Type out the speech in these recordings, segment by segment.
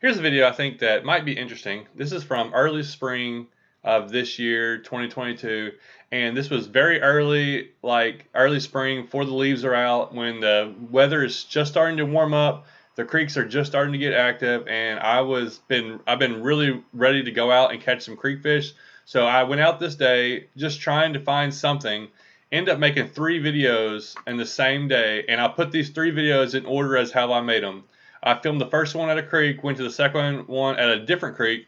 Here's a video I think that might be interesting. This is from early spring of this year, 2022, and this was very early, like early spring before the leaves are out, when the weather is just starting to warm up, the creeks are just starting to get active, and I've been really ready to go out and catch some creek fish. So I went out this day just trying to find something. Ended up making 3 videos in the same day, and I put these 3 videos in order as how I made them. I filmed the first one at a creek, went to the second one at a different creek,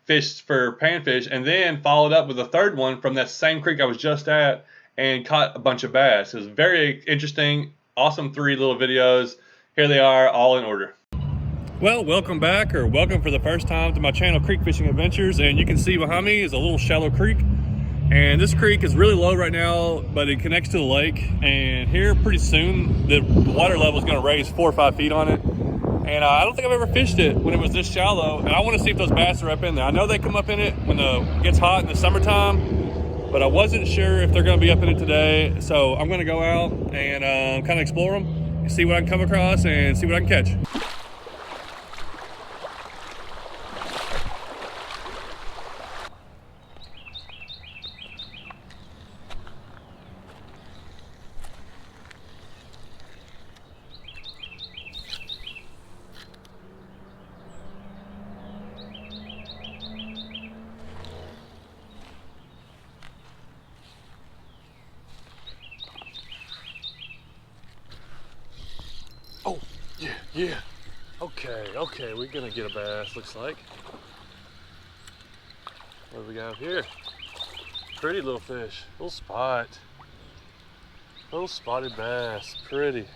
fished for panfish, and then followed up with a third one from that same creek I was just at and caught a bunch of bass. It was very interesting, awesome 3 little videos. Here they are, all in order. Well, welcome back, or welcome for the first time to my channel, Creek Fishing Adventures. And you can see behind me is a little shallow creek. And this creek is really low right now, but it connects to the lake. And here pretty soon, the water level is going to raise 4 or 5 feet on it. And I don't think I've ever fished it when it was this shallow. And I want to see if those bass are up in there. I know they come up in it when it gets hot in the summertime, but I wasn't sure if they're going to be up in it today. So I'm going to go out and kind of explore them and see what I can come across and see what I can catch. Oh, yeah. Okay, we're gonna get a bass, looks like. What do we got here? Pretty little fish, little spot. Little spotted bass, pretty.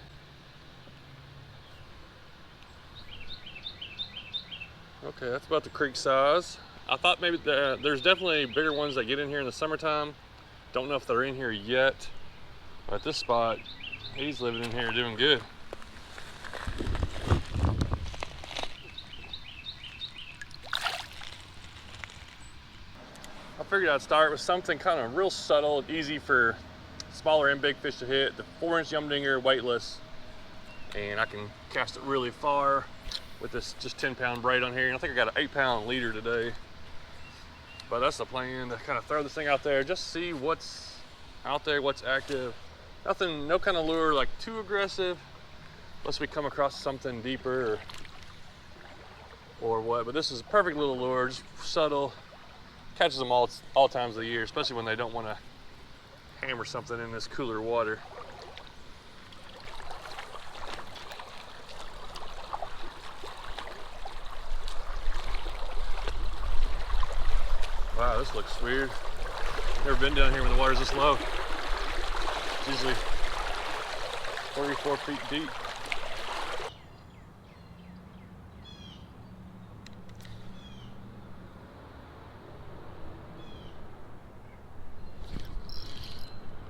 Okay, that's about the creek size. I thought maybe there's definitely bigger ones that get in here in the summertime. Don't know if they're in here yet, but at this spot, he's living in here doing good. I figured I'd start with something kind of real subtle, easy for smaller and big fish to hit. The 4-inch Yumdinger weightless, and I can cast it really far with this just 10-pound braid on here. And I think I got an 8-pound leader today, but that's the plan, to kind of throw this thing out there, just see what's out there, what's active. Nothing, no kind of lure like too aggressive, unless we come across something deeper or what. But this is a perfect little lure, just subtle. Catches them all times of the year, especially when they don't want to hammer something in this cooler water. Wow, this looks weird. Never been down here when the water's this low. It's usually 34 feet deep.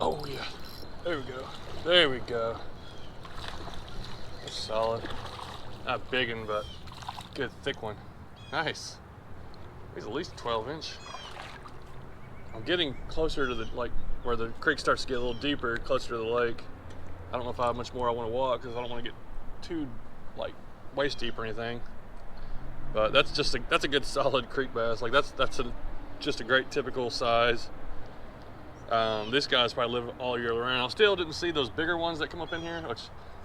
Oh yeah, there we go. That's solid. Not big one, but good thick one. Nice. He's at least 12-inch. I'm getting closer to the, like, where the creek starts to get a little deeper, closer to the lake. I don't know if I have much more I want to walk, because I don't want to get too, like, waist deep or anything. But that's a good solid creek bass. Like just a great typical size. This guy's probably live all year round. I still didn't see those bigger ones that come up in here, which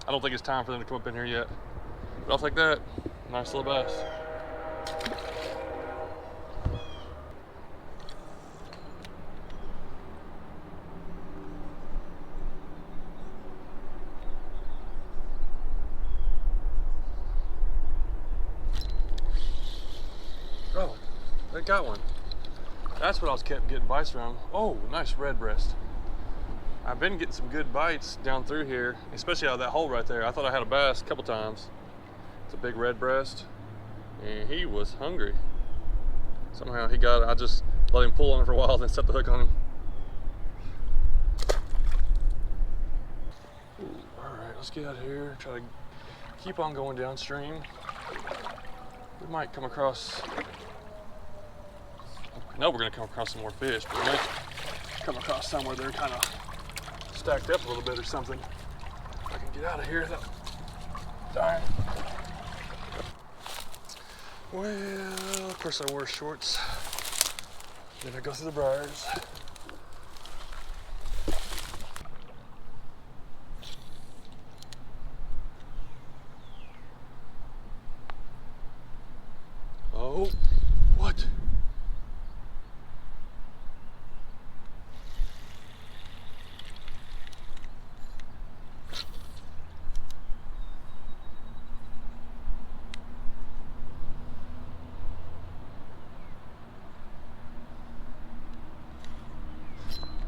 I don't think it's time for them to come up in here yet. But I'll take that. Nice little bass. Oh, they got one. That's what I was kept getting bites from. Oh, nice red breast. I've been getting some good bites down through here, especially out of that hole right there. I thought I had a bass a couple times. It's a big red breast, and he was hungry. Somehow he got it. I just let him pull on it for a while, then set the hook on him. Ooh, all right, let's get out of here. Try to keep on going downstream. We might come across, I know we're gonna come across some more fish, but we might come across some where they're kind of stacked up a little bit or something. I can get out of here without dying. Well, of course I wore shorts. Then I go through the briars. Oh, what?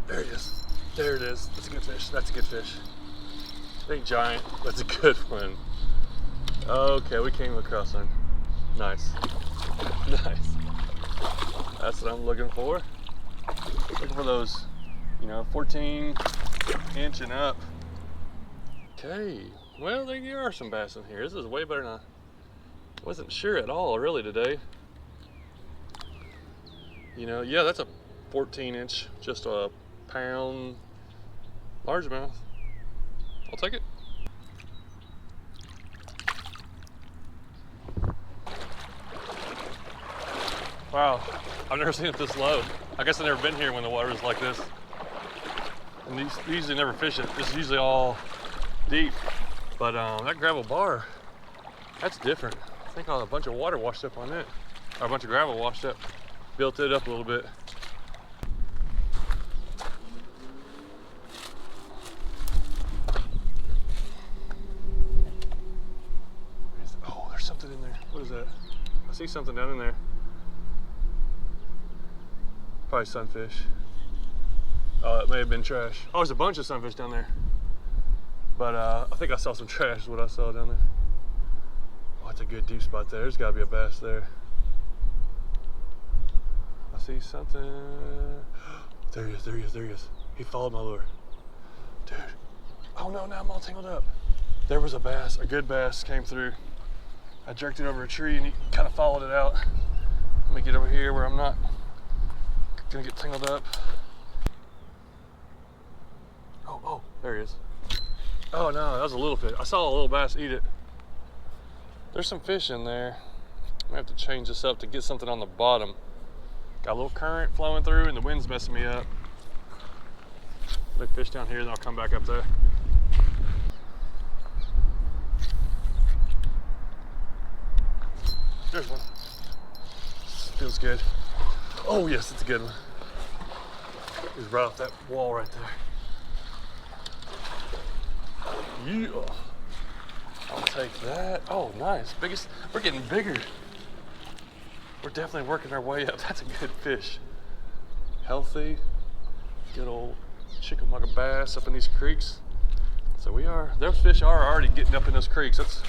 There it is. There it is. That's a good fish. That's a good fish. Big giant. That's a good one. Okay, we came across one. Nice. Nice. That's what I'm looking for. Looking for those, you know, 14-inch and up. Okay. Well, there are some bass in here. This is way better than I wasn't sure at all, really, today. You know, yeah, that's a 14-inch, just a pound largemouth. I'll take it. Wow, I've never seen it this low. I guess I've never been here when the water was like this. And these usually never fish it. It's usually all deep. But that gravel bar, that's different. I think a bunch of water washed up on it. Or a bunch of gravel washed up, built it up a little bit. Oh, there's something in there. What is that? I see something down in there. Probably sunfish. Oh, it may have been trash. Oh, there's a bunch of sunfish down there. But I think I saw some trash is what I saw down there. Oh, it's a good deep spot there. There's gotta be a bass there. I see something. There he is, there he is, there he is. He followed my lure. Dude. Oh no, now I'm all tangled up. There was a bass, a good bass came through. I jerked it over a tree and he kind of followed it out. Let me get over here where I'm not gonna get tangled up. Oh, there he is. Oh no, that was a little fish. I saw a little bass eat it. There's some fish in there. I'm gonna have to change this up to get something on the bottom. Got a little current flowing through and the wind's messing me up. Big fish down here, then I'll come back up there. There's one. Feels good. Oh yes, it's a good one. He's right off that wall right there. Yeah. I'll take that. Oh, nice. Biggest. We're getting bigger. We're definitely working our way up. That's a good fish. Healthy. Good old chickamauga bass up in these creeks. So we are. Those fish are already getting up in those creeks. That's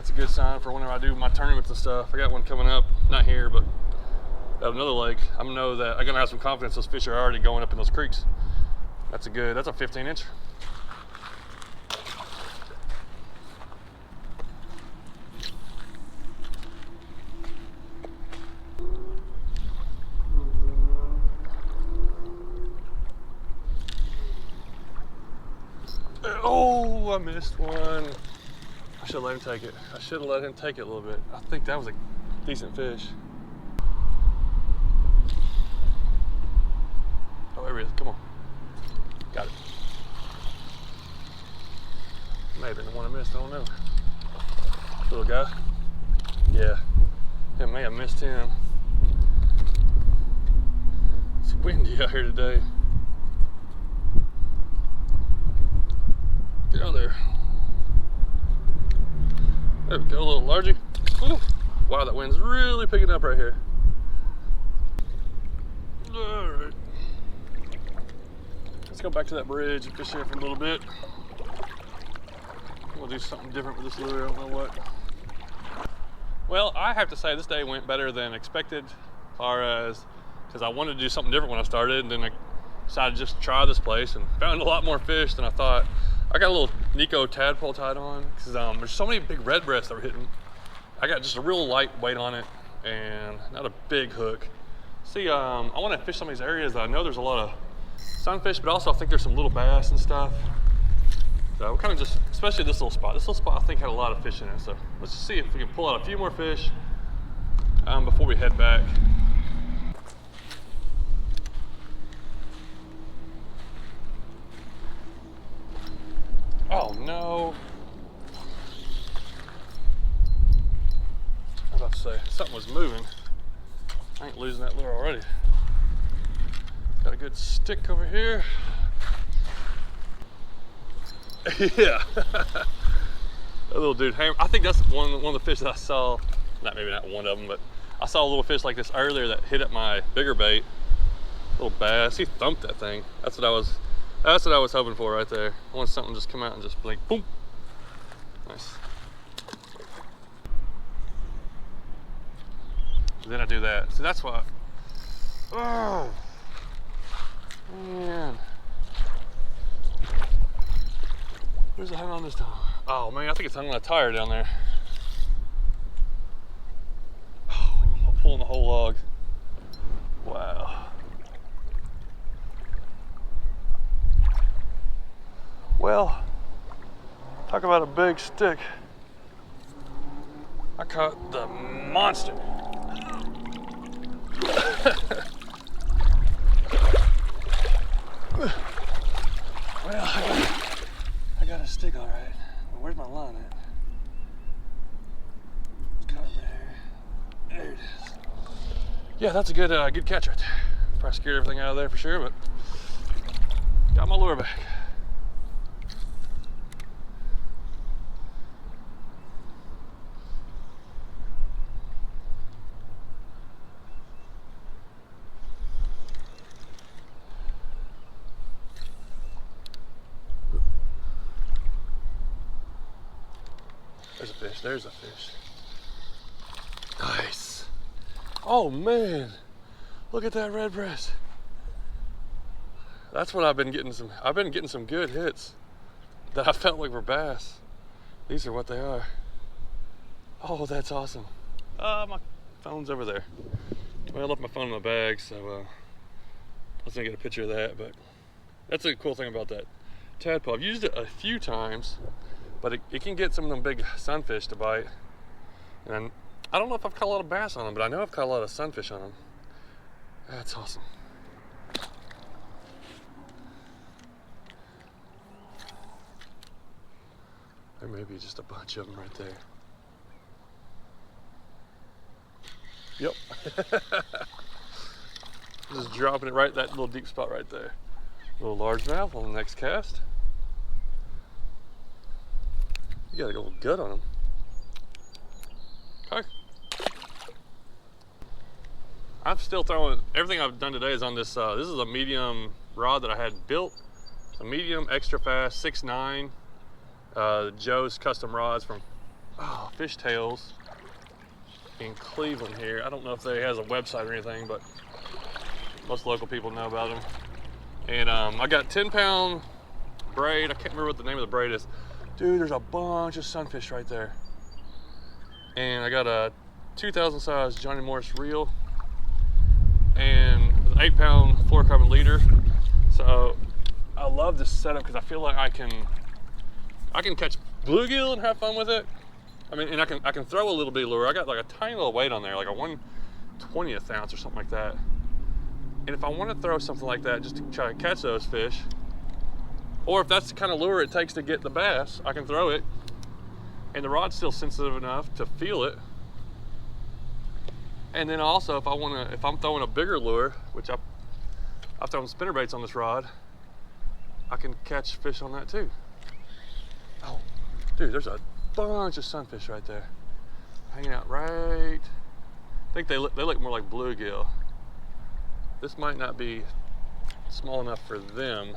a good sign for whenever I do my tournaments and stuff. I got one coming up. Not here, but at another lake. I'm gonna know that I'm gonna have some confidence those fish are already going up in those creeks. That's a 15-inch. Oh, I missed one. I should have let him take it. I should have let him take it a little bit. I think that was a decent fish. Oh, there he is. Come on. Got it. Maybe the one I missed. I don't know. Little guy. Yeah. It may have missed him. It's windy out here today. Get out there. There we go, a little largie. Ooh. Wow, that wind's really picking up right here. All right. Let's go back to that bridge and fish here for a little bit. We'll do something different with this lure, I don't know what. Well, I have to say this day went better than expected as far as, because I wanted to do something different when I started, and then I decided to just try this place and found a lot more fish than I thought. I got a little NIKKO Tadpole tied on because there's so many big red breasts that were hitting. I got just a real light weight on it and not a big hook. See, I want to fish some of these areas that I know there's a lot of sunfish, but also I think there's some little bass and stuff. So we're kind of just, especially this little spot. This little spot I think had a lot of fish in it. So let's just see if we can pull out a few more fish before we head back. Oh no. I was about to say, something was moving. I ain't losing that lure already. Got a good stick over here. Yeah. That little dude, I think that's one of the fish that I saw, maybe not one of them, but I saw a little fish like this earlier that hit at my bigger bait. Little bass, he thumped that thing. That's what I was hoping for right there. I want something to just come out and just blink, boom. Nice. Then I do that. So that's why. Oh man. Where's it hung on this time? Oh man, I think it's hung on a tire down there. Oh, I'm pulling the whole log. Wow. Well, talk about a big stick. I caught the monster. Well, I got a stick all right. Well, where's my line at? It's caught right there. There it is. Yeah, that's a good good catch right there. Probably scared everything out of there for sure, but got my lure back. There's a fish, there's a fish. Nice. Oh man, look at that red breast. That's what I've been getting some good hits that I felt like were bass. These are what they are. Oh, that's awesome. My phone's over there. Well, I left my phone in my bag, so I was gonna get a picture of that, but that's a cool thing about that tadpole. I've used it a few times, but it can get some of them big sunfish to bite. And I don't know if I've caught a lot of bass on them, but I know I've caught a lot of sunfish on them. That's awesome. There may be just a bunch of them right there. Yep. Just dropping it right, that little deep spot right there. Little largemouth on the next cast. You gotta go good on them. Okay. I'm still throwing, everything I've done today is on this, this is a medium rod that I had built. It's a medium, extra fast, 6'9". Joe's custom rods from Fish Tales in Cleveland here. I don't know if they has a website or anything, but most local people know about them. And I got 10-pound braid. I can't remember what the name of the braid is. Dude, there's a bunch of sunfish right there. And I got a 2,000 size Johnny Morris reel and an 8-pound fluorocarbon leader. So I love this setup because I feel like I can catch bluegill and have fun with it. I mean, and I can throw a little bit of lure. I got like a tiny little weight on there, like a 1/20th ounce or something like that. And if I want to throw something like that just to try to catch those fish, or if that's the kind of lure it takes to get the bass, I can throw it. And the rod's still sensitive enough to feel it. And then also, if I'm throwing a bigger lure, which I've thrown spinnerbaits on this rod, I can catch fish on that too. Oh, dude, there's a bunch of sunfish right there, hanging out right. I think they look more like bluegill. This might not be small enough for them.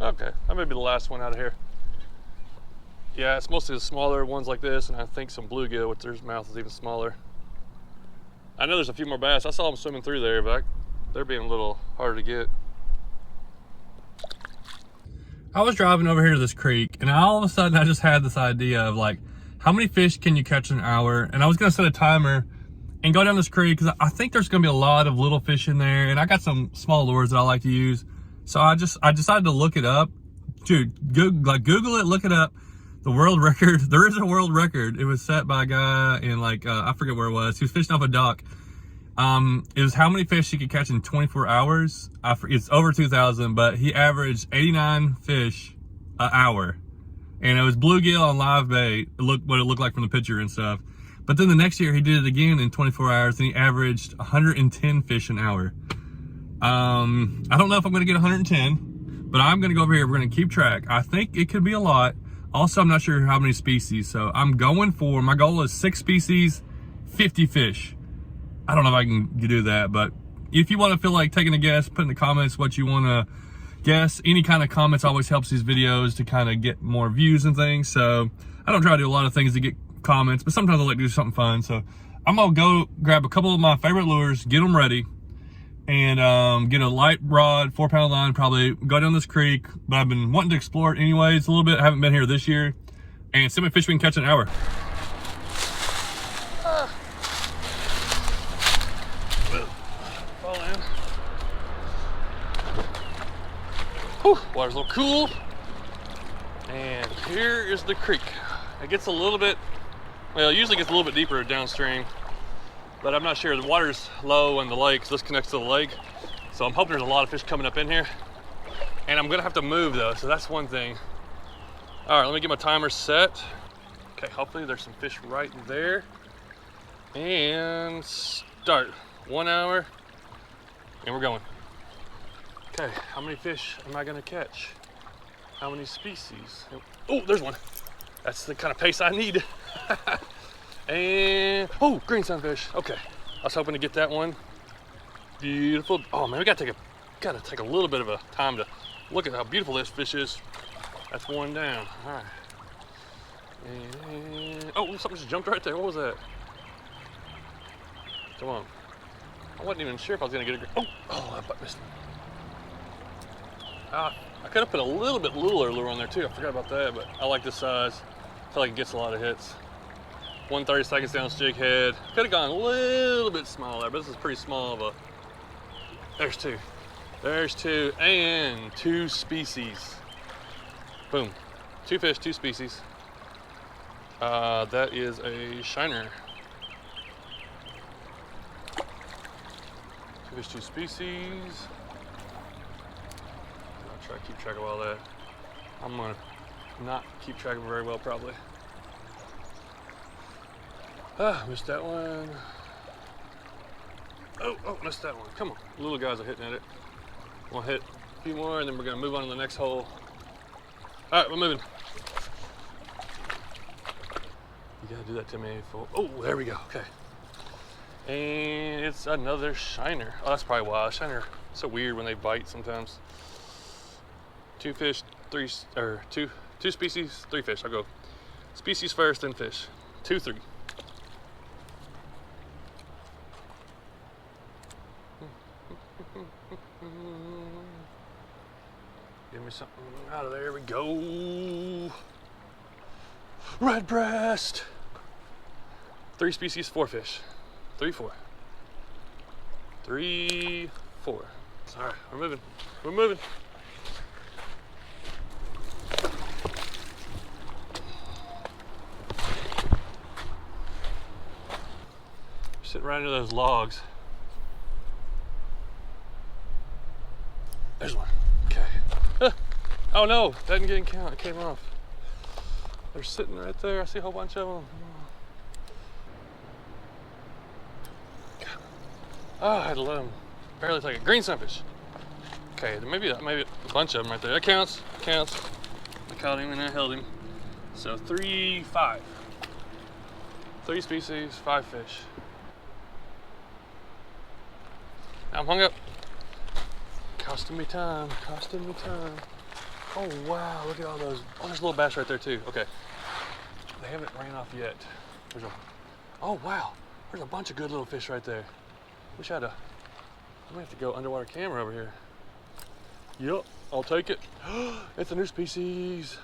Okay, that may be the last one out of here. Yeah, it's mostly the smaller ones like this, and I think some bluegill, which their mouth is even smaller. I know there's a few more bass. I saw them swimming through there, but they're being a little harder to get. I was driving over here to this creek, and all of a sudden I just had this idea of like, how many fish can you catch in an hour? And I was gonna set a timer and go down this creek because I think there's gonna be a lot of little fish in there, and I got some small lures that I like to use. So I decided to look it up. Dude, Google it, look it up. The world record, there is a world record. It was set by a guy in like, I forget where it was. He was fishing off a dock. It was how many fish he could catch in 24 hours. It's over 2,000, but he averaged 89 fish an hour. And it was bluegill on live bait. Look what it looked like from the picture and stuff. But then the next year he did it again in 24 hours and he averaged 110 fish an hour. I don't know if I'm gonna get 110, but I'm gonna go over here. We're gonna keep track. I think it could be a lot. Also, I'm not sure how many species. So I'm going for, my goal is 6 species, 50 fish. I don't know if I can do that, but if you want to feel like taking a guess, put in the comments what you want to guess. Any kind of comments always helps these videos to kind of get more views and things. So I don't try to do a lot of things to get comments, but sometimes I like to do something fun. So I'm gonna go grab a couple of my favorite lures, get them ready, and get a light rod, 4-pound line, probably go down this creek. But I've been wanting to explore it anyways a little bit. I haven't been here this year, and see how many fish we can catch in an hour. Whew, water's a little cool. And here is the creek. It gets a little bit, well, it usually gets a little bit deeper downstream, but I'm not sure. The water's low in the lake, so this connects to the lake. So I'm hoping there's a lot of fish coming up in here. And I'm gonna have to move though, so that's one thing. All right, let me get my timer set. Okay, hopefully there's some fish right there. And start. 1 hour, and we're going. Okay, how many fish am I gonna catch? How many species? Oh, there's one. That's the kind of pace I need. And, oh, green sunfish. Okay, I was hoping to get that one. Beautiful. Oh man, we gotta take a little bit of a time to look at how beautiful this fish is. That's one down. All right. And, oh, something just jumped right there. What was that? Come on. I wasn't even sure if I was gonna get a. Oh, I missed. I could have put a little bit littler lure on there too. I forgot about that, but I like this size. I feel like it gets a lot of hits. 1/32 ounce jig head. Could have gone a little bit smaller, but this is pretty small of a. There's two. There's two, and 2 species. Boom. 2 fish, 2 species. That is a shiner. 2 fish, 2 species. I'll try to keep track of all that. I'm gonna not keep track of it very well, probably. Missed that one. Oh, missed that one. Come on, little guys are hitting at it. We'll hit a few more, and then we're gonna move on to the next hole. All right, we're moving. You gotta do that to me. Oh, there we go. Okay. And it's another shiner. Oh, that's probably why. Shiner, so weird when they bite sometimes. 2 fish, 3, or 2 species, 3 fish. I'll go species first, then fish. 2, 3. Give me something out of there. We go. Red breast. 3 species, 4 fish. 3, 4. 3, 4. All right, we're moving. We're moving. Sitting right under those logs. There's one. Okay. Oh no, that didn't get in count. It came off. They're sitting right there. I see a whole bunch of them. Oh, I had to let them barely take it. Green sunfish. Okay, maybe a bunch of them right there. That counts. Counts. I caught him and I held him. So 3, 5. 3 species, 5 fish. I'm hung up. Costing me time, costing me time. Oh wow, look at all those. Oh, there's a little bass right there too. Okay. They haven't ran off yet. Oh wow, there's a bunch of good little fish right there. I'm gonna have to go underwater camera over here. Yep, I'll take it. It's a new species.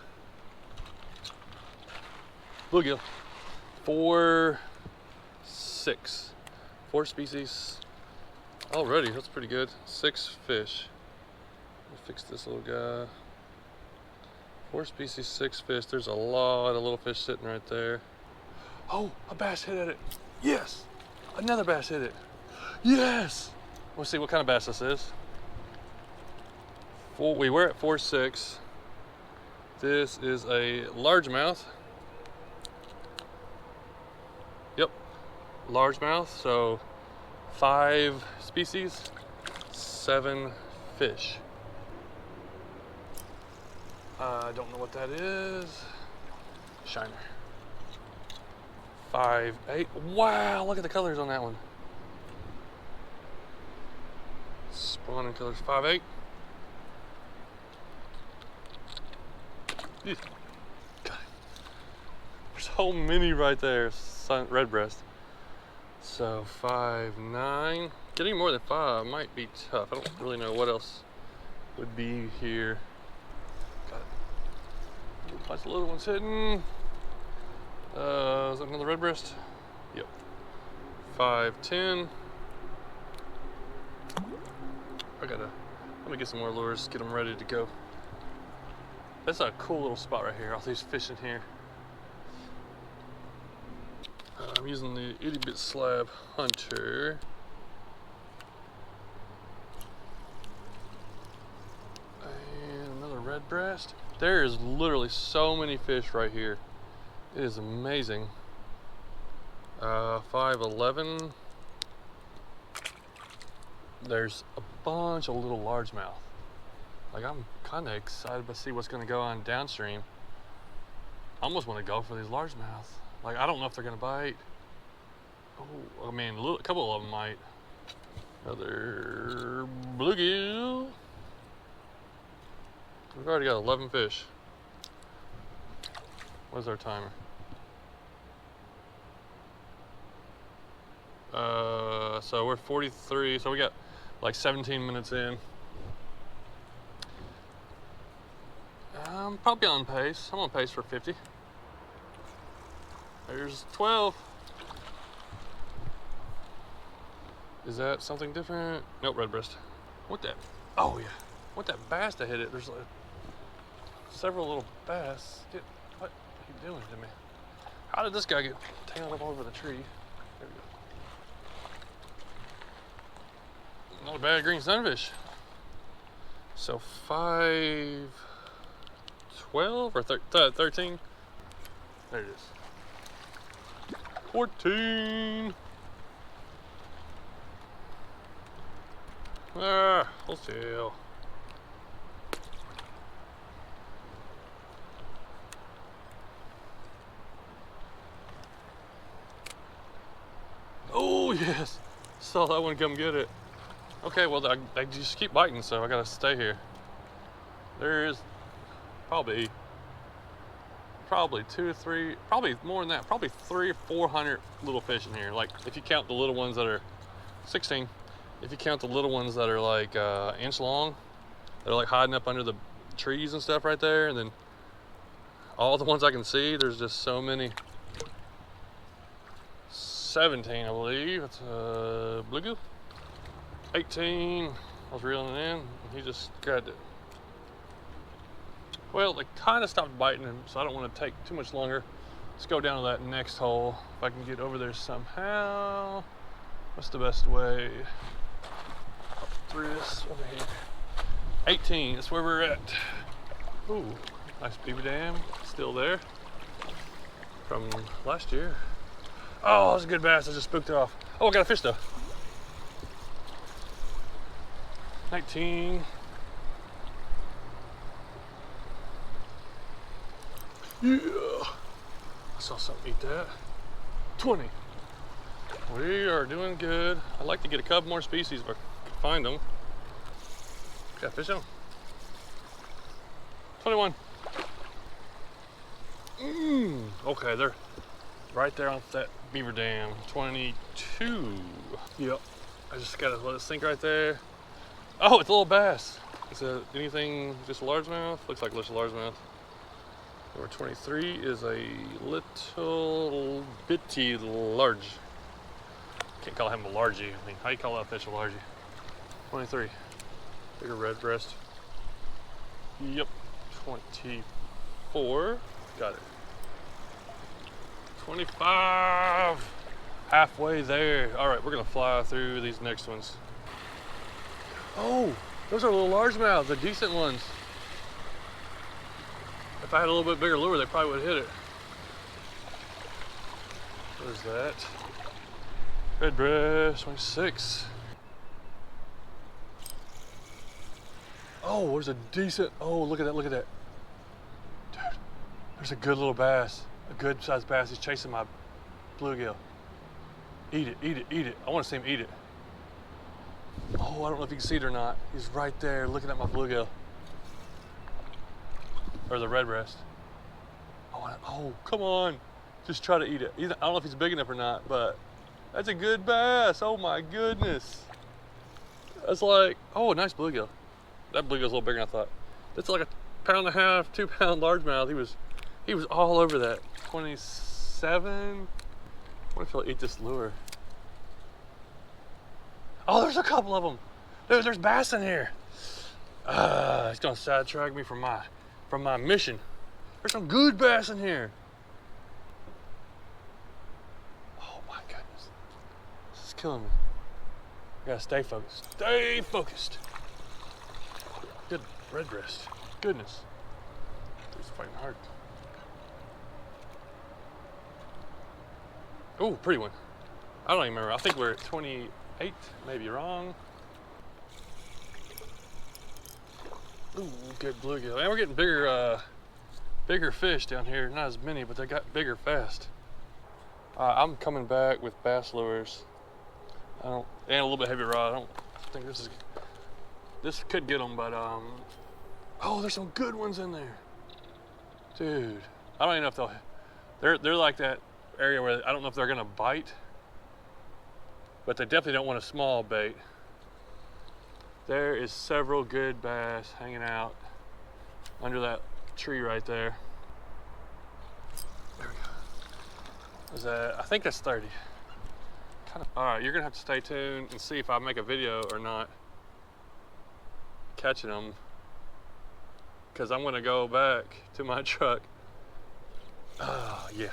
Booyah. 4 species already. That's pretty good. 6 fish. Let me fix this little guy. 4 species, 6 fish. There's a lot of little fish sitting right there. Oh, a bass hit at it. Yes. Another bass hit it. Yes. We'll see what kind of bass this is. We were at 4.6. This is a largemouth. Yep, largemouth. So 5 species, 7 fish. I don't know what that is. Shiner. 5.8. Wow, look at the colors on that one. Spawning colors. 5.8. God. There's so many right there. Red breast. So 5.9. Getting more than 5 might be tough. I don't really know what else would be here. Got it. Bunch of little ones hidden. Is that another red breast? Yep. 5.10. Let me get some more lures, get them ready to go. That's a cool little spot right here. All these fish in here. I'm using the itty bit slab hunter. And another red breast. There is literally so many fish right here. It is amazing. 5.11. There's a bunch of little largemouth. Like, I'm kind of excited to see what's going to go on downstream. I almost want to go for these largemouth. Like, I don't know if they're going to bite. Oh, I mean, a couple of them might. Another bluegill. We've already got 11 fish. What's our timer? So we're 43, so we got like 17 minutes in. I'm probably on pace. I'm on pace for 50. There's 12. Is that something different? Nope, red breast. What that? Oh yeah. What that bass that hit it? There's like several little bass. What are you doing to me? How did this guy get tangled up over the tree? There we go. Not a bad green sunfish. So 5.12 or 13? There it is. 14. Hold still. Oh yes, saw that one come get it. Okay, well they just keep biting, so I gotta stay here. There's probably 2 or 3, probably more than that, probably 300 or 400 little fish in here. Like, if you count the little ones that are 16, if you count the little ones that are like inch long, they're like hiding up under the trees and stuff right there, and then all the ones I can see, there's just so many. 17, I believe. It's a bluegill. 18, I was reeling it in, and he just grabbed it. Well, they kind of stopped biting him, so I don't want to take too much longer. Let's go down to that next hole. If I can get over there somehow. What's the best way? Up through this over here. 18, that's where we're at. Ooh, nice beaver dam, still there. From last year. Oh, that's a good bass, I just spooked it off. Oh, I got a fish though. 19. Yeah, I saw something eat that. 20. We are doing good. I'd like to get a couple more species if I can find them. Got fish on. 21. Okay, they're right there on that beaver dam. 22. Yep. I just gotta let it sink right there. Oh, it's a little bass. Is that anything just largemouth? Looks like just largemouth. Number 23 is a little bitty large. Can't call him a largie. I mean, how you call that fish a largie? 23. Bigger red breast. Yep. 24. Got it. 25. Halfway there. All right, we're gonna fly through these next ones. Oh, those are little largemouth, the decent ones. If I had a little bit bigger lure, they probably would have hit it. What is that? Red breast, 26. Oh, there's a decent, oh, look at that, look at that. Dude, there's a good little bass, a good sized bass. He's chasing my bluegill. Eat it, eat it, eat it. I want to see him eat it. Oh, I don't know if you can see it or not. He's right there looking at my bluegill. Or the red breast. Oh, come on. Just try to eat it. I don't know if he's big enough or not, but that's a good bass. Oh my goodness. That's like, oh, a nice bluegill. That bluegill's a little bigger than I thought. That's like a 1.5 pound, 2 pound largemouth. He was all over that. 27. I wonder if he'll eat this lure. Oh, there's a couple of them. Dude, there's bass in here. He's gonna sidetrack me from my mission. There's some good bass in here. Oh my goodness. This is killing me. I gotta stay focused. Stay focused. Good red breast. Goodness. He's fighting hard. Oh, pretty one. I don't even remember. I think we're at 28, maybe wrong. Ooh, good bluegill. And we're getting bigger fish down here. Not as many, but they got bigger fast. I'm coming back with bass lures. And a little bit heavy rod. I don't think this could get them, but oh, there's some good ones in there, dude. I don't even know if they're like that area where I don't know if they're gonna bite, but they definitely don't want a small bait. There is several good bass hanging out under that tree right there. There we go. Is that? I think that's 30. All right, you're gonna have to stay tuned and see if I make a video or not catching them, because I'm gonna go back to my truck. Yeah,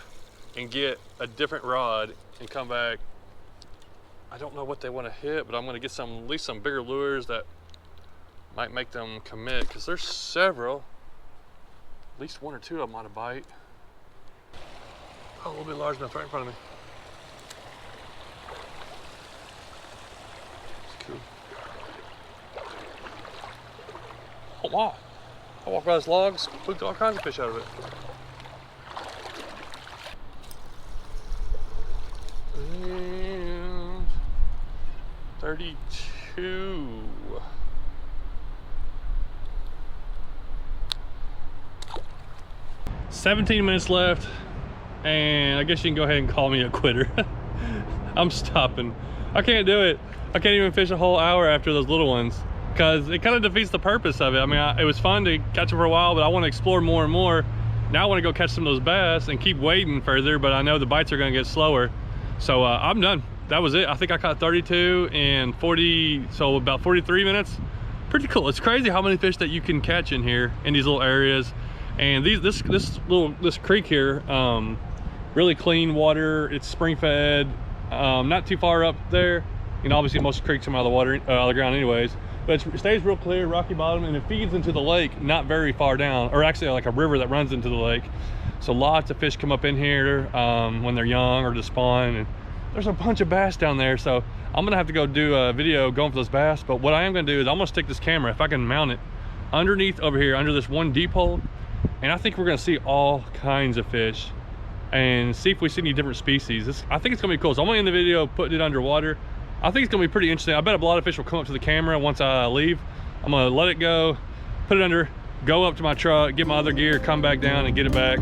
and get a different rod and come back. I don't know what they want to hit, but I'm going to get at least some bigger lures that might make them commit, because there's several. At least one or two of them ought to bite. Oh, a little bit large enough right in front of me. It's cool. Oh wow. I walked by this log, spooked all kinds of fish out of it. And 32. "17 minutes left, and I guess you can go ahead and call me a quitter." I'm stopping. I can't do it. I can't even fish a whole hour after those little ones, because it kind of defeats the purpose of it. I mean, it was fun to catch them for a while, but I want to explore more and more. Now I want to go catch some of those bass and keep wading further, but I know the bites are going to get slower. So I'm done. That was it. I think I caught 32 in 40, so about 43 minutes. Pretty cool. It's crazy how many fish that you can catch in here in these little areas. And this creek here, really clean water. It's spring fed, not too far up there. You know, obviously most creeks come out of the water, out of the ground anyways. But it stays real clear, rocky bottom, and it feeds into the lake not very far down, or actually like a river that runs into the lake. So lots of fish come up in here when they're young or to spawn, and there's a bunch of bass down there. So I'm gonna have to go do a video going for those bass. But what I am gonna do is I'm gonna stick this camera, if I can mount it, underneath over here, under this one deep hole, and I think we're gonna see all kinds of fish and see if we see any different species. I think it's gonna be cool. So I'm gonna end the video putting it underwater. I think it's gonna be pretty interesting. I bet a lot of fish will come up to the camera once I leave. I'm gonna let it go, put it under, go up to my truck, get my other gear, come back down and get it back.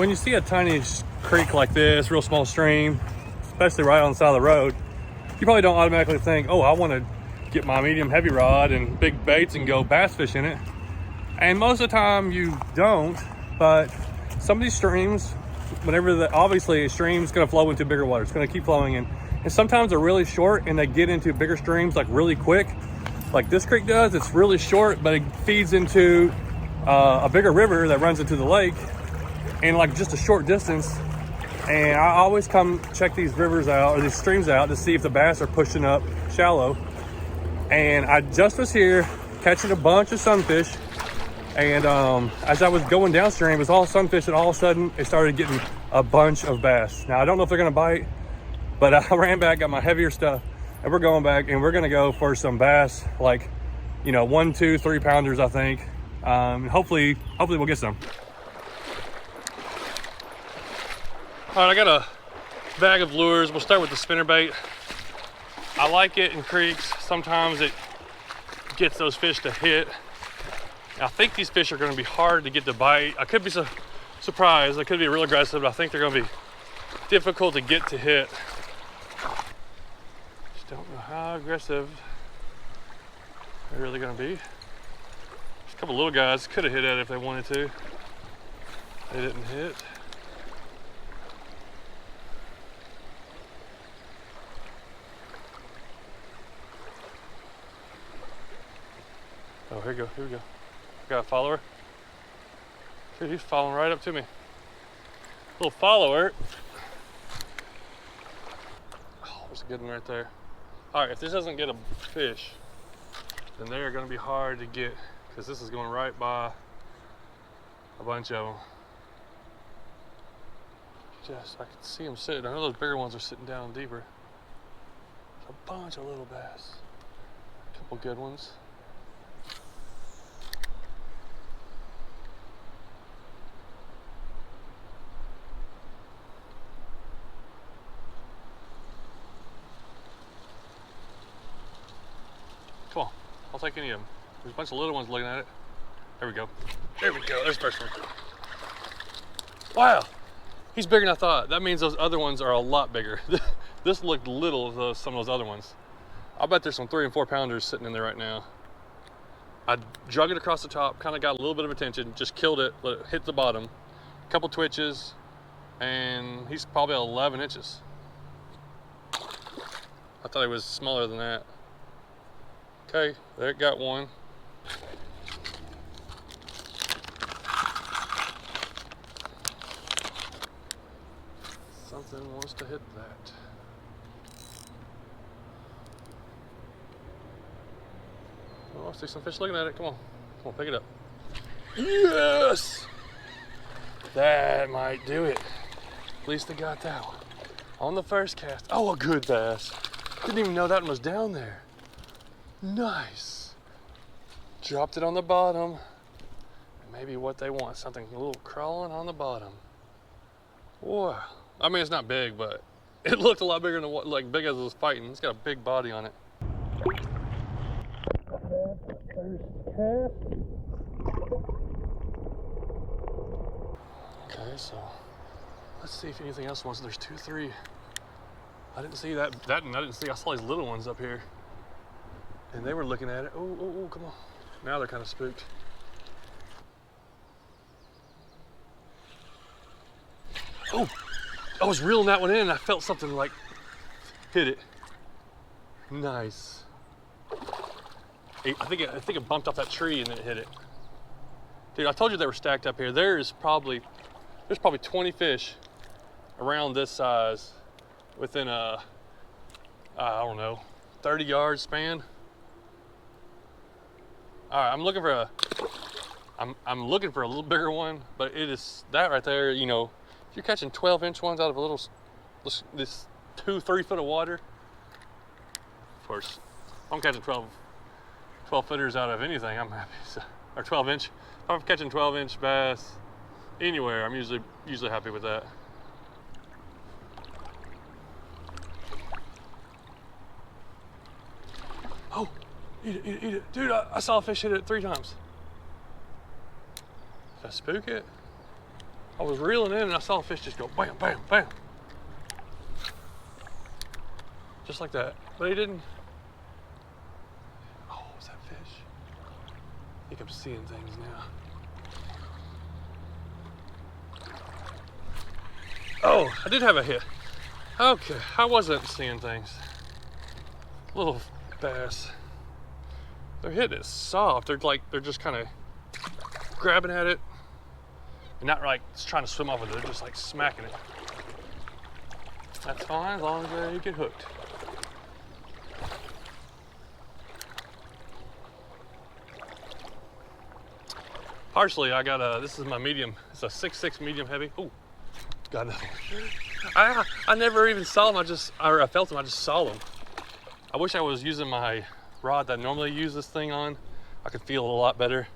when you see a tiny creek like this, real small stream, especially right on the side of the road, you probably don't automatically think, oh, I want to get my medium heavy rod and big baits and go bass fish in it. And most of the time you don't, but some of these streams, obviously a stream's gonna flow into bigger water, it's gonna keep flowing in. And sometimes they're really short and they get into bigger streams like really quick, like this creek does. It's really short, but it feeds into a bigger river that runs into the lake in like just a short distance. And I always come check these rivers out, or these streams out, to see if the bass are pushing up shallow. And I just was here catching a bunch of sunfish, and as I was going downstream, it was all sunfish, and all of a sudden it started getting a bunch of bass. Now I don't know if they're gonna bite, but I ran back, got my heavier stuff, and we're going back, and we're gonna go for some bass, like, you know, 1, 2, 3 pounders, I think. Hopefully we'll get some. All right, I got a bag of lures. We'll start with the spinnerbait. I like it in creeks. Sometimes it gets those fish to hit. I think these fish are going to be hard to get to bite. I could be surprised. They could be real aggressive, but I think they're going to be difficult to get to hit. Just don't know how aggressive they're really going to be. There's a couple little guys could have hit at it if they wanted to. They didn't hit. Oh, here we go. Got a follower. Dude, he's following right up to me. Little follower. Oh, there's a good one right there. All right, if this doesn't get a fish, then they are gonna be hard to get, because this is going right by a bunch of them. I can see them sitting. I know those bigger ones are sitting down deeper. There's a bunch of little bass. A couple good ones. Come on, I'll take any of them. There's a bunch of little ones looking at it. There we go. There we go, there's the first one. Wow, he's bigger than I thought. That means those other ones are a lot bigger. This looked little as some of those other ones. I bet there's some 3 and 4 pounders sitting in there right now. I drug it across the top, kind of got a little bit of attention, just killed it, let it hit the bottom. A couple twitches, and he's probably 11 inches. I thought he was smaller than that. Okay, there it got one. Something wants to hit that. Oh, I see some fish looking at it. Come on, pick it up. Yes! That might do it. At least I got that one. On the first cast. Oh, a good bass. Didn't even know that one was down there. Nice. Dropped it on the bottom. Maybe what they want, something a little crawling on the bottom. Wow. I mean, it's not big, but it looked a lot bigger than like big as it was fighting. It's got a big body on it. Okay, so let's see if anything else wants. There's 2, 3. I didn't see that and I didn't see. I saw these little ones up here. And they were looking at it. Oh, come on. Now they're kind of spooked. Oh, I was reeling that one in and I felt something like hit it. Nice. I think it bumped off that tree and then it hit it. Dude, I told you they were stacked up here. There's probably 20 fish around this size within a, I don't know, 30-yard span. All right, I'm looking for a little bigger one, but it is that right there. You know, if you're catching 12-inch ones out of a little, this 2, 3 foot of water, of course, if I'm catching 12 footers out of anything, I'm happy. So, or 12-inch. If I'm catching 12-inch bass anywhere, I'm usually happy with that. Oh. Eat it. Dude, I saw a fish hit it 3 times. Did I spook it? I was reeling in and I saw a fish just go bam, bam, bam. Just like that. But he didn't. Oh, was that fish? I think I'm seeing things now. Oh, I did have a hit. Okay, I wasn't seeing things. Little bass. Their hit is soft. They're just kind of grabbing at it. And not like trying to swim off with it. They're just like smacking it. That's fine as long as they get hooked. Partially, I got this is my medium. It's a 6'6" medium heavy. Ooh, got another one. I never even saw them. I felt them. I just saw them. I wish I was using my rod that I normally use this thing on. I could feel it a lot better.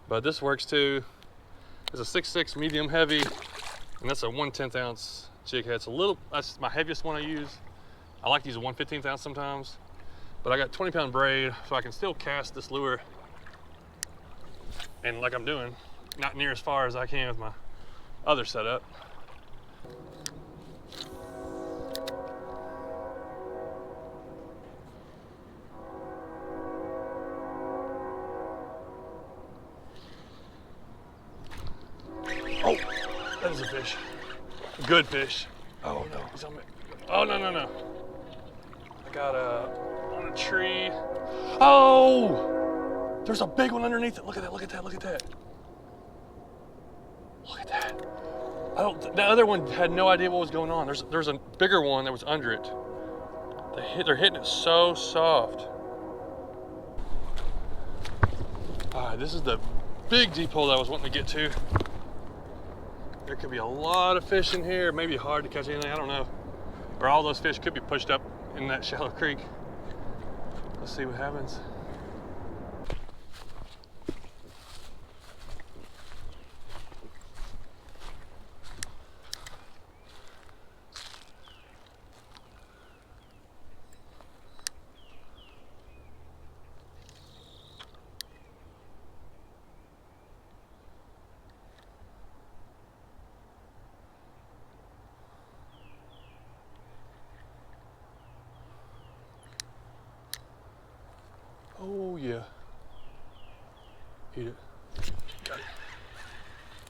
But this works too. It's a 6'6" medium heavy, and that's a 1/10 ounce jig head. It's a little. That's my heaviest one I use. I like to use a 1/15 ounce sometimes, but I got 20-pound braid, so I can still cast this lure. And like I'm doing, not near as far as I can with my other setup. Oh, that is a fish. A good fish. Oh no, he's on me. Oh no, no, no. I got on a tree. Oh! There's a big one underneath it. Look at that, look at that, look at that. Look at that. The other one had no idea what was going on. There's a bigger one that was under it. They're hitting it so soft. All right, this is the big deep hole that I was wanting to get to. There could be a lot of fish in here. It may be hard to catch anything, I don't know. Or all those fish could be pushed up in that shallow creek. Let's see what happens. Oh yeah. Eat it. Got it.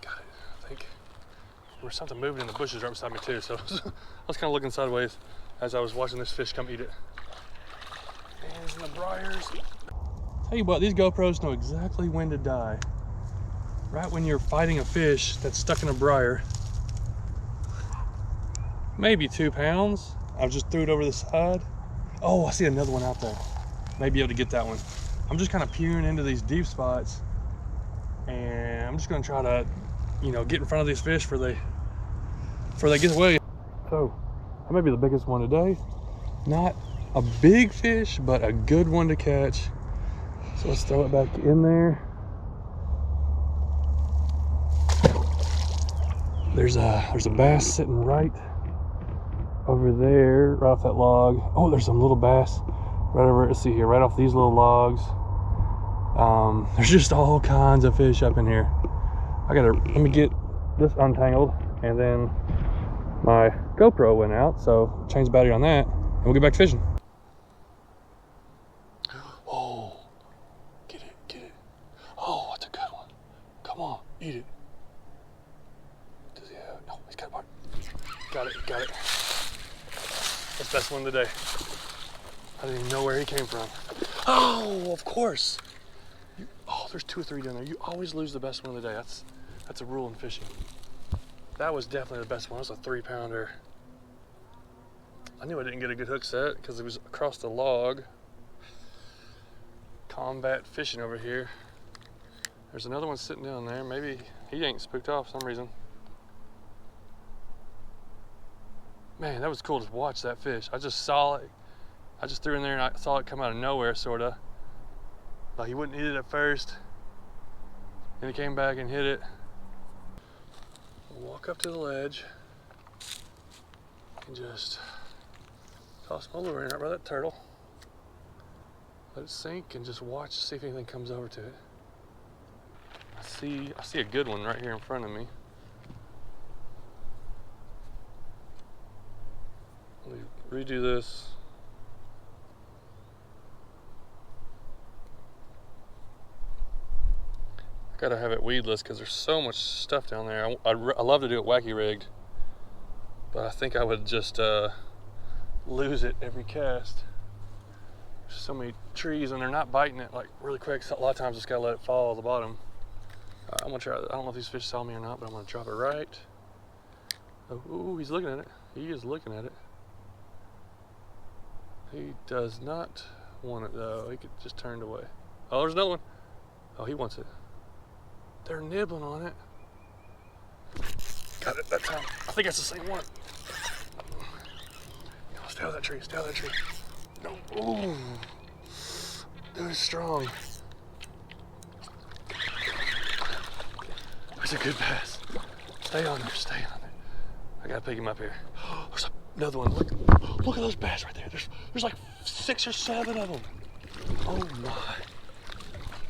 Got it, I think. There was something moving in the bushes right beside me too, so I was kind of looking sideways as I was watching this fish come eat it. Hands in the briars. Tell you what, these GoPros know exactly when to die. Right when you're fighting a fish that's stuck in a briar. Maybe 2 pounds. I just threw it over the side. Oh, I see another one out there. Maybe able to get that one. I'm just kind of peering into these deep spots, and I'm just going to try to, get in front of these fish before they get away. So that may be the biggest one today. Not a big fish, but a good one to catch. So let's throw it back in there. There's a bass sitting right over there, right off that log. Oh, there's some little bass. Right over, let's see here, right off these little logs. There's just all kinds of fish up in here. Let me get this untangled, and then my GoPro went out, so change the battery on that, and we'll get back to fishing. Oh, get it. Oh, that's a good one. Come on, eat it. Does he have it? No, he's got a part. Got it. That's the best one today. I didn't even know where he came from. Oh, of course. There's 2 or 3 down there. You always lose the best one of the day. That's a rule in fishing. That was definitely the best one. It was a 3-pounder. I knew I didn't get a good hook set because it was across the log. Combat fishing over here. There's another one sitting down there. Maybe he ain't spooked off for some reason. Man, that was cool to watch that fish. I just saw it. I just threw in there and I saw it come out of nowhere, sorta. Like he wouldn't eat it at first. And he came back and hit it. Walk up to the ledge and just toss my lure in right by that turtle. Let it sink and just watch, see if anything comes over to it. I see a good one right here in front of me. redo this. I gotta have it weedless because there's so much stuff down there. I love to do it wacky rigged, but I think I would just lose it every cast. There's so many trees and they're not biting it like really quick. So a lot of times just gotta let it fall at the bottom. I'm gonna try. I don't know if these fish saw me or not, but I'm gonna drop it right. Oh, he's looking at it. He is looking at it. He does not want it though. He could just turned away. Oh, there's another one. Oh, he wants it. They're nibbling on it. Got it that time. I think that's the same one. No, stay on that tree. Stay on that tree. No. Ooh. That was strong. That's a good pass. Stay on there. Stay on there. I gotta pick him up here. There's another one. Look at those bass right there. There's like 6 or 7 of them. Oh my.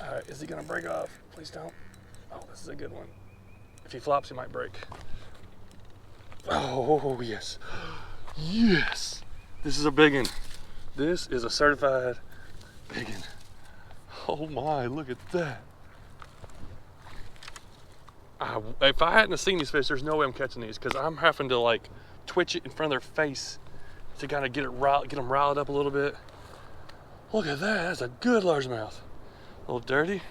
All right, is he gonna break off? Please don't. Oh, this is a good one. If he flops, he might break. Oh, yes. Yes. This is a big one. This is a certified big one. Oh my, look at that. If I hadn't seen these fish, there's no way I'm catching these because I'm having to like twitch it in front of their face to kind of get them riled up a little bit. Look at that, that's a good largemouth. A little dirty.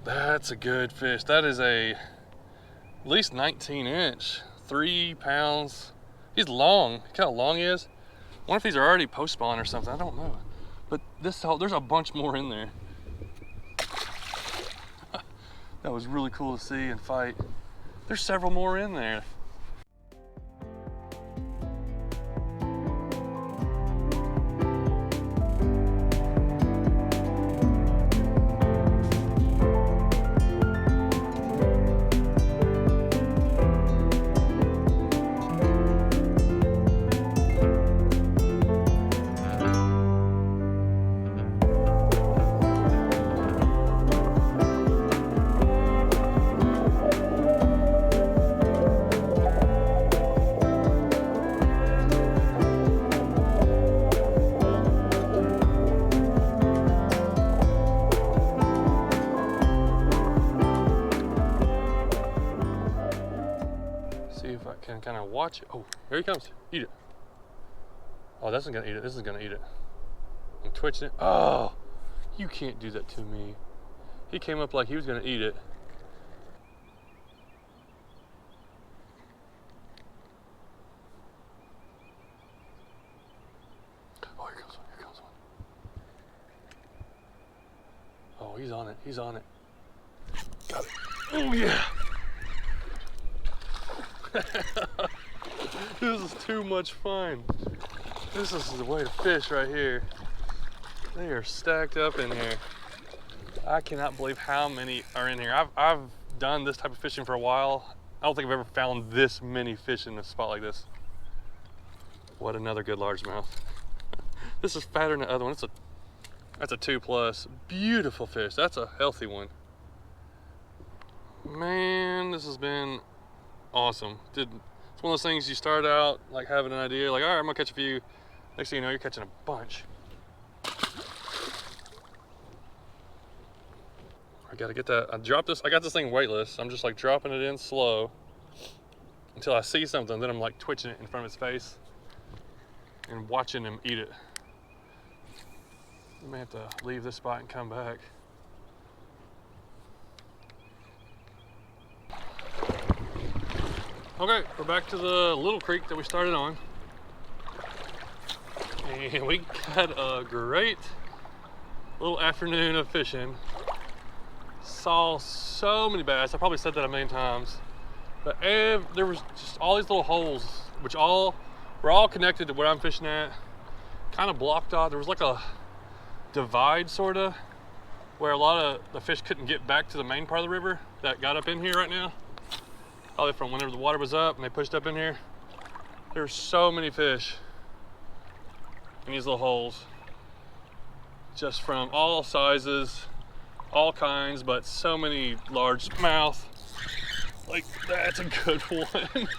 That's a good fish. That is at least 19-inch, 3 pounds. He's long. Look how long he is. I wonder if these are already post-spawn or something. I don't know. But there's a bunch more in there. That was really cool to see and fight. There's several more in there. Can kind of watch it. Oh, here he comes. Eat it. Oh, that's not gonna eat it. This is gonna eat it. I'm twitching it. Oh, you can't do that to me. He came up like he was gonna eat it. Oh, here comes one. Here comes one. Oh, he's on it. He's on it. Got it. Oh, yeah. This is too much fun. This is the way to fish right here. They are stacked up in here. I cannot believe how many are in here. I've done this type of fishing for a while. I don't think I've ever found this many fish in a spot like this. What another good largemouth. This is fatter than the other one. That's a 2+. Beautiful fish. That's a healthy one. Man, this has been awesome. It's one of those things you start out like having an idea, like, all right, I'm gonna catch a few. Next thing you know, you're catching a bunch. I gotta get that. I got this thing weightless. I'm just like dropping it in slow until I see something. Then I'm like twitching it in front of his face and watching him eat it. I may have to leave this spot and come back. Okay, we're back to the little creek that we started on. And we had a great little afternoon of fishing. Saw so many bass. I probably said that a million times. But there was just all these little holes, which were all connected to where I'm fishing at. Kind of blocked off. There was like a divide, sort of, where a lot of the fish couldn't get back to the main part of the river that got up in here right now. Probably from whenever the water was up and they pushed up in here. There's so many fish in these little holes. Just from all sizes, all kinds, but so many largemouth. Like, that's a good one.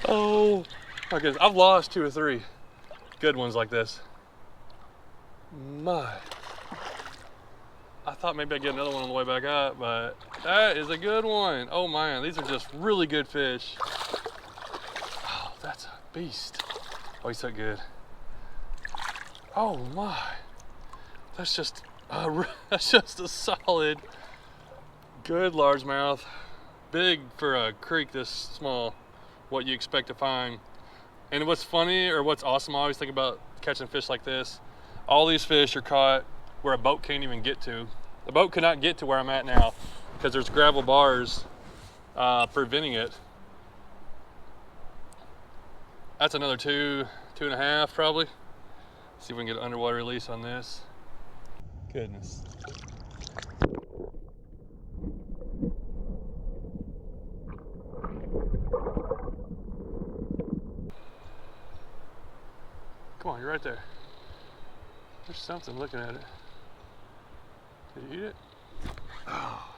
Oh, My goodness, I've lost 2 or 3 good ones like this. My. I thought maybe I'd get another one on the way back up, but that is a good one. Oh man, these are just really good fish. Oh, that's a beast. Oh, he's so good. Oh my. That's just a solid, good largemouth. Big for a creek this small, what you expect to find. And what's funny, or what's awesome, I always think about catching fish like this. All these fish are caught where a boat can't even get to. The boat could not get to where I'm at now because there's gravel bars preventing it. That's another 2.5 probably. See if we can get an underwater release on this. Goodness. Come on, you're right there. There's something looking at it. Did he eat it? Oh.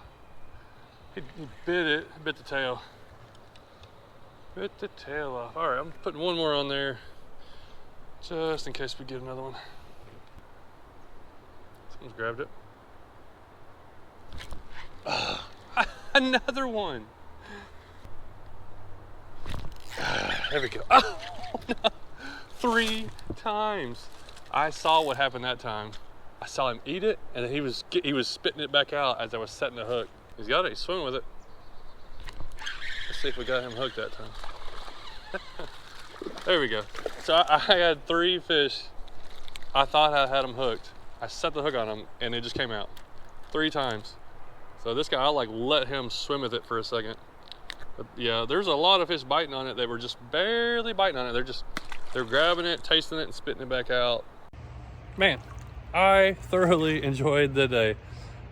He bit the tail. Bit the tail off. All right, I'm putting one more on there just in case we get another one. Someone's grabbed it. Another one. There we go. Oh, no. 3 times. I saw what happened that time. I saw him eat it, and then he was spitting it back out as I was setting the hook. He's got it. He's swimming with it. Let's see if we got him hooked that time. There we go. So I had 3 fish. I thought I had them hooked. I set the hook on them, and it just came out 3 times. So this guy, I like let him swim with it for a second. But yeah, there's a lot of fish biting on it. They were just barely biting on it. They're grabbing it, tasting it, and spitting it back out. Man, I thoroughly enjoyed the day.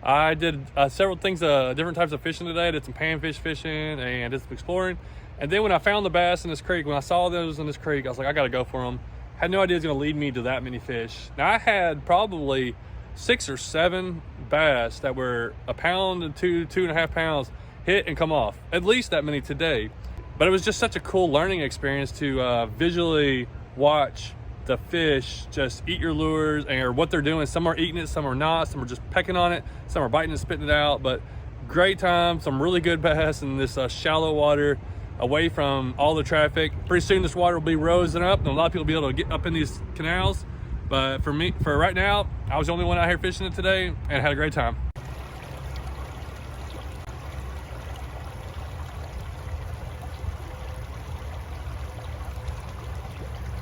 I did several things, different types of fishing today. I did some panfish fishing and did some exploring. And then when I found the bass in this creek, when I saw those in this creek, I was like, I gotta go for them. Had no idea it was gonna lead me to that many fish. Now I had probably 6 or 7 bass that were 1 pound and 2.5 pounds hit and come off. At least that many today. But it was just such a cool learning experience to visually watch the fish just eat your lures or what they're doing. Some are eating it, some are not, some are just pecking on it, some are biting and spitting it out. But great time, some really good bass in this shallow water away from all the traffic. Pretty soon this water will be rising up and a lot of people will be able to get up in these canals. But for right now, I was the only one out here fishing it today and had a great time.